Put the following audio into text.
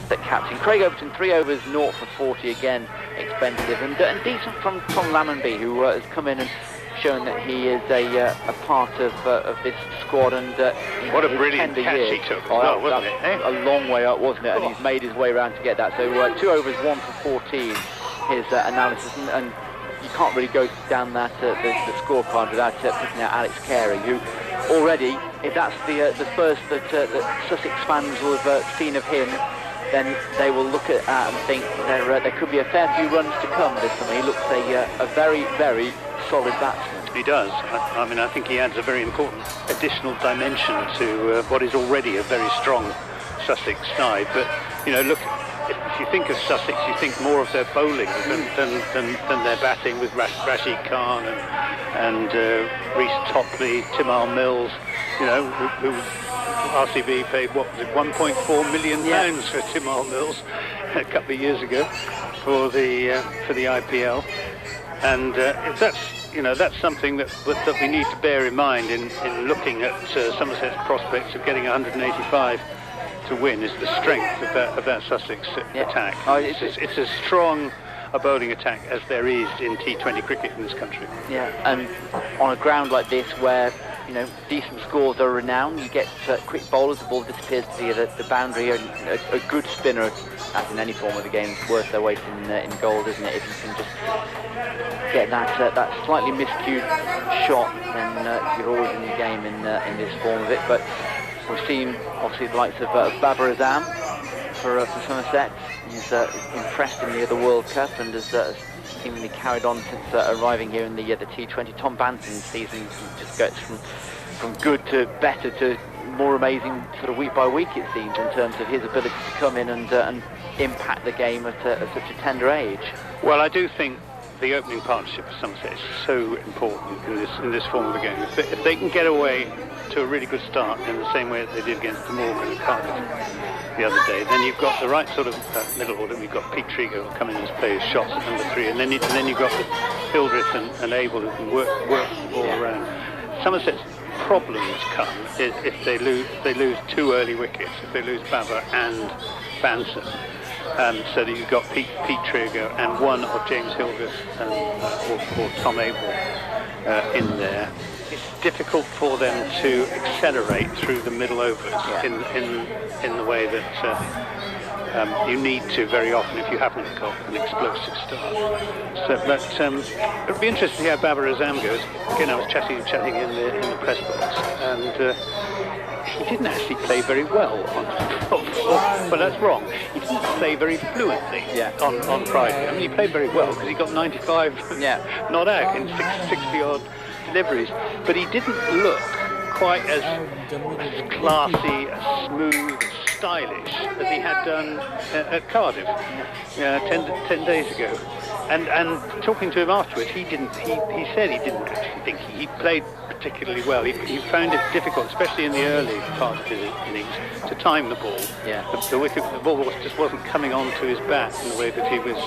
the captain. Craig Overton, 3 overs, 0 for 40 again, expensive, and decent from Tom Lammonby, who has come in and shown that he is a part of this squad. And what a brilliant catch he took, wasn't it? A long way up, wasn't it? And he's made his way around to get that. So 2 overs, 1 for 14, his analysis, and you can't really go down that the scorecard without picking out Alex Carey, who already, if that's the first that Sussex fans will have seen of him, then they will look at and think there could be a fair few runs to come this summer. He looks a very, very solid batsman. He does. I mean, I think he adds a very important additional dimension to what is already a very strong Sussex side. But, you know, look, if you think of Sussex, you think more of their bowling than their batting, with Rashid Khan and Reece Topley, Timar Mills, you know, who RCB paid, what was it, £1.4 million for Timar Mills a couple of years ago for the IPL. And that's something that we need to bear in mind in looking at Somerset's prospects of getting 185 to win, is the strength of that Sussex attack. It's as strong a bowling attack as there is in T20 cricket in this country. Yeah, and on a ground like this where, you know, decent scores are renowned, you get quick bowlers, the ball disappears to the boundary, and a good spinner, as in any form of the game, is worth their weight in gold, isn't it? If you can just get that slightly miscued shot, then you're always in the game in this form of it. But we've seen, obviously, the likes of Babar Azam for Somerset. He's impressed in the World Cup and has seemingly carried on since arriving here in the T20. Tom Banton's season just goes from good to better to more amazing sort of week by week, it seems, in terms of his ability to come in and impact the game at such a tender age. Well, I do think the opening partnership for Somerset is so important in this form of the game. If they can get away to a really good start in the same way that they did against De Morgan and Cardiff the other day, then you've got the right sort of middle order. We've got Pete Trigger who will come in and play his shots at number 3, and then you've got Hildreth and Abel who can work the ball around. Somerset's problems come if they lose 2 early wickets, if they lose Babar and Banton. So that you've got Pete Trigger and one of James Hildreth or Tom Abel in there. It's difficult for them to accelerate through the middle overs in the way that you need to very often if you haven't got an explosive start. So, but it'll be interesting to see how Babar Azam goes. Again, I was chatting in the press box, and he didn't actually play very well but that's wrong. He didn't play very fluently on Friday. I mean, he played very well because he got 95 not out in 60-odd deliveries, but he didn't look quite as classy, as smooth, as stylish as he had done at Cardiff 10 days ago. And talking to him afterwards, he said he didn't actually think he played particularly well. He found it difficult, especially in the early part of his innings, to time the ball. The ball just wasn't coming onto his bat in the way that he was